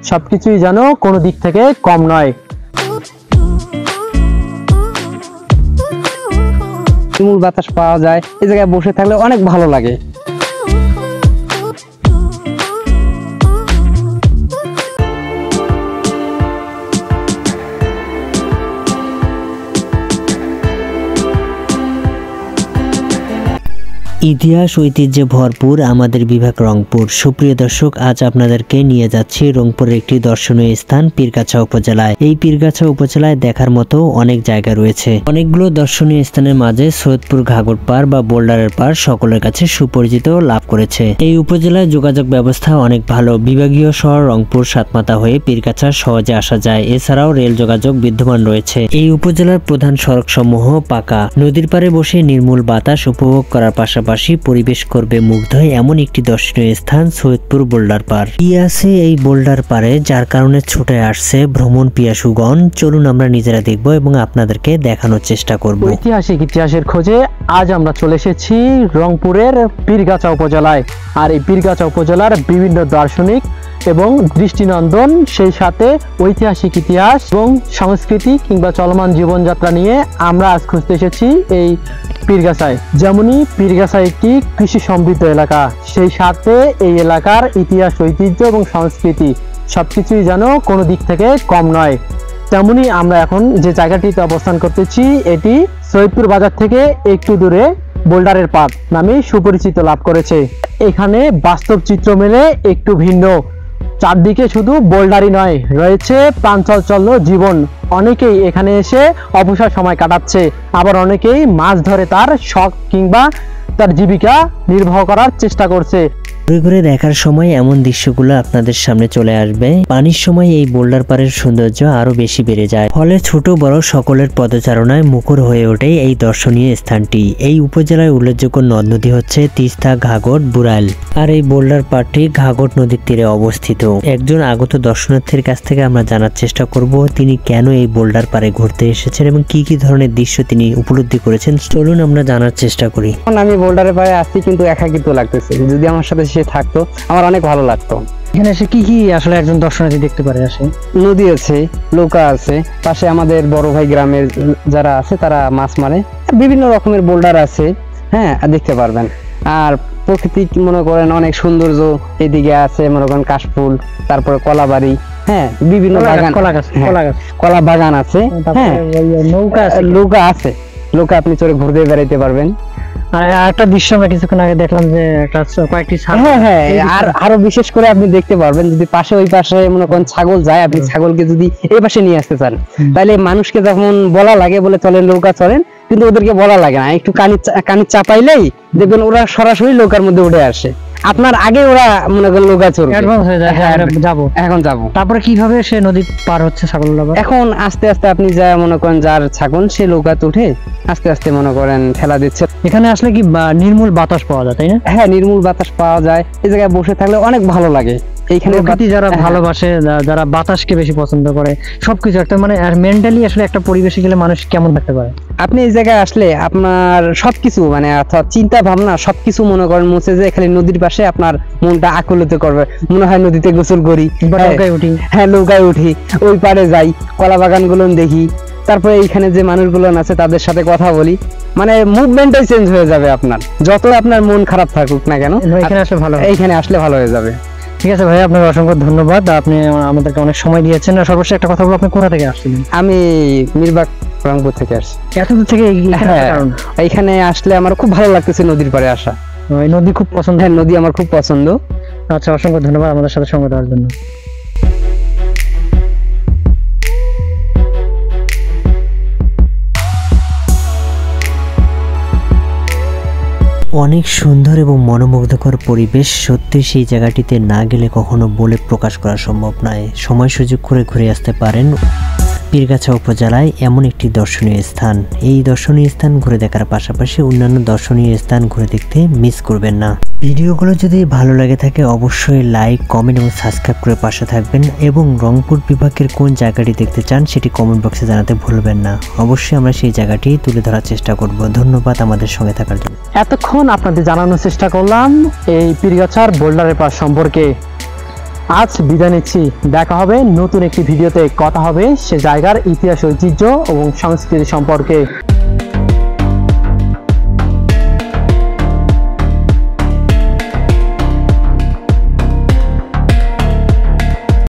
সবকিছুই যেন কোনো দিক থেকে কম নয়। নির্মল বাতাস পাওয়া যায়, এই জায়গায় বসে থাকলে অনেক ভালো লাগে। ইতিহাস ঐতিহ্যে ভরপুর আমাদের বিভাগ রংপুর। সুপ্রিয় দর্শক, আজ আপনাদেরকে নিয়ে যাচ্ছি রংপুরের একটি দর্শনীয় স্থান পীরগাছা উপজেলায়। এই পীরগাছা উপজেলায় দেখার মতো অনেক জায়গা রয়েছে। অনেকগুলো দর্শনীয় স্থানের মাঝে সৈয়দপুর ঘাগট পার বা বোল্ডারের পার সকলের কাছে সুপরিচিত লাভ করেছে। এই উপজেলায় যোগাযোগ ব্যবস্থা অনেক ভালো। বিভাগীয় শহর রংপুর সাতমাথা হয়ে পীরগাছা সহজে আসা যায়। এছাড়াও রেল যোগাযোগ বিদ্যমান রয়েছে। এই উপজেলার প্রধান সড়ক সমূহ পাকা। নদীর পাড়ে বসে নির্মল বাতাস উপভোগ করার পাশাপাশি পরিবেশ করবে মুগ্ধ এমন একটি দর্শনীয় স্থান সৈয়দপুর বোল্ডার পার। কি আছে এই বোল্ডার পারে যার কারণে ছুটে আসছে ভ্রমণ পিয়াসুগণ? চলুন আমরা নিজেরা দেখব এবং আপনাদেরকে দেখানোর চেষ্টা করব। ঐতিহাসিক ইতিহাসের খোঁজে আজ আমরা চলে এসেছি রংপুরের পীরগাছা উপজেলায়। আর এই পীরগাছা উপজেলার বিভিন্ন দার্শনিক এবং দৃষ্টিনন্দন, সেই সাথে ঐতিহাসিক ইতিহাস এবং সংস্কৃতি কিংবা চলমান জীবনযাত্রা নিয়ে আমরা আজ খুঁজতে এসেছি এই পীরগাছায়। যেমনই পীরগাছা একটি কৃষি সমৃদ্ধ এলাকা, সেই সাথে এই এলাকার ইতিহাস ঐতিহ্য এবং সংস্কৃতি সবকিছুই যেন কোনো দিক থেকে কম নয়। তেমনি আমরা এখন যে জায়গাটিতে অবস্থান করতেছি এটি সৈয়দপুর বাজার থেকে একটু দূরে বোল্ডারের পার নামে সুপরিচিত লাভ করেছে। এখানে বাস্তব চিত্র মেলে একটু ভিন্ন। চারদিকে শুধু বোল্ডারই নয়, রয়েছে প্রাণচাঞ্চল্য জীবন। অনেকেই এখানে এসে অবসর সময় কাটাচ্ছে, আবার অনেকেই মাছ ধরে তার শখ কিংবা তার জীবিকা নির্বাহ করার চেষ্টা করছে। ঘুরে ঘুরে দেখার সময় এমন দৃশ্যগুলো আপনাদের সামনে চলে আসবে। পানির সময় এই বোল্ডার পাড়ের সৌন্দর্য আরো বেশি বেড়ে যায়। ফলে ছোট বড় সকলের পদচারণায় মুখর হয়ে ওঠে এই দর্শনীয় স্থানটি। এই উপজেলায় উল্লেখযোগ্য নদ নদী হচ্ছে তিস্তা, ঘাগট, বুড়াইল। আর এই বোল্ডার পাড়টি ঘাগট নদীর তীরে অবস্থিত। একজন আগত দর্শনার্থীর কাছ থেকে আমরা জানার চেষ্টা করব তিনি কেন এই বোল্ডার পাড়ে ঘুরতে এসেছেন এবং কি কি ধরনের দৃশ্য তিনি উপলব্ধি করেছেন। চলুন আমরা জানার চেষ্টা করি। আমি বোল্ডারের পাড়ে আসছি কিন্তু একাকিত্ব লাগতেছে। যদি আমার সাথে সে থাকতো আমার অনেক ভালো লাগতো। এখানে এসে কি কি আসলে একজন দর্শনার্থী দেখতে পারে? আসে নদী আছে, নৌকা আছে, পাশে আমাদের বড় ভাই গ্রামের যারা আছে তারা মাছ মারে, বিভিন্ন রকমের বোল্ডার আছে, হ্যাঁ দেখতে পারবেন। আর প্রকৃতি মনে করেন অনেক সৌন্দর্য এদিকে আছে, মনে করেন কাশফুল, তারপরে কলাবাড়ি, হ্যাঁ বিভিন্ন বাগান, কলা বাগান আছে, হ্যাঁ নৌকা আছে, নৌকা আপনি চড়ে ঘুরতে বেড়াইতে পারবেন। একটা দৃশ্য আমরা কিছুক্ষণ আগে দেখলাম যে একটা কয়েকটি আর আরো বিশেষ করে আপনি দেখতে পারবেন যদি পাশে ওই পাশে মনে করেন ছাগল যায়, আপনি ছাগলকে যদি এই পাশে নিয়ে আসতে চান তাহলে মানুষকে যখন বলা লাগে বলে চলেন নৌকা চলেন, কিন্তু ওদেরকে বলা লাগে না, একটু কানি চাপাইলেই দেখবেন ওরা সরাসরি নৌকার মধ্যে উঠে আসে। আপনার আগে ওরা মনে করেন নৌকা চড়বে, এখন যাবো। তারপরে কিভাবে সে নদী পার হচ্ছে ছাগলগুলো? এখন আস্তে আস্তে আপনি যা মনে করেন যার ছাগল সে নৌকাতে উঠে আস্তে আস্তে মনে করেন ঠেলা দিচ্ছে। এখানে আসলে কি নির্মল বাতাস পাওয়া যায়, তাই না? হ্যাঁ, নির্মল বাতাস পাওয়া যায়। এই জায়গায় বসে থাকলে অনেক ভালো লাগে। এইখানে যারা ভালোবাসে, যারা বাতাসকে বেশি পছন্দ করে, সবকিছু একটা মানে মেন্টালি আসলে একটা পরিবেশে গেলে মানুষ কেমন থাকতে পারে? আপনি এই জায়গায় আসলে আপনার সবকিছু মানে অর্থাৎ চিন্তা ভাবনা সবকিছু মনে করেন মুছে যায়। খালি নদীর পাশে আপনার মনটা আকুলিত করবে, মনে হয় নদীতে গোসল করি, নৌকায় উঠি, হ্যাঁ নৌকায় উঠি, ওই পারে যাই, কলা বাগান গুলো দেখি, তারপরে এইখানে যে মানুষগুলো আছে তাদের সাথে কথা বলি, মানে মুভমেন্টটাই চেঞ্জ হয়ে যাবে আপনার। যত আপনার মন খারাপ থাকুক না কেন এইখানে আসলে ভালো হয়ে যাবে। ঠিক আছে ভাই, আপনাকে অসংখ্য ধন্যবাদ। আপনি আমাদেরকে অনেক সময় দিয়েছেন। আর সর্বশেষ একটা কথা বলবো, আপনি কোথা থেকে আসছিলেন? আমি মিরবাগ রংপুর থেকে আসছি। এত দূর থেকে? এইখানে আসলে আমার খুব ভালো লাগতেছে নদীর পাড়ে আসা। নদী খুব পছন্দ? হ্যাঁ, নদী আমার খুব পছন্দ। আচ্ছা, অসংখ্য ধন্যবাদ আমাদের সাথে সঙ্গ দেওয়ার জন্য। অনেক সুন্দর এবং মনোমুগ্ধকর পরিবেশ। সত্যি সেই জায়গাটিতে না গেলে কখনো বলে প্রকাশ করা সম্ভব নয়। সময় সুযোগ করে ঘুরে আসতে পারেন। পীরগাছা উপজেলায় এমন একটি দর্শনীয় স্থান। এই দর্শনীয় স্থান ঘুরে দেখার পাশাপাশি অন্যান্য দর্শনীয় স্থান ঘুরে দেখতে মিস করবেন না। ভিডিওগুলো যদি ভালো লাগে থাকে অবশ্যই লাইক, কমেন্ট এবং সাবস্ক্রাইব করে পাশে থাকবেন এবং রংপুর বিভাগের কোন জায়গাটি দেখতে চান সেটি কমেন্ট বক্সে জানাতে ভুলবেন না। অবশ্যই আমরা সেই জায়গাটি তুলে ধরার চেষ্টা করব। ধন্যবাদ আমাদের সঙ্গে থাকার জন্য। এতক্ষণ আপনাদের জানানোর চেষ্টা করলাম এই পীরগাছার বোল্ডারের পাস সম্পর্কে। আজ বিদায় নিচ্ছি, দেখা হবে নতুন একটি ভিডিওতে। কথা হবে সে জায়গার ইতিহাস, ঐতিহ্য এবং সংস্কৃতি সম্পর্কে।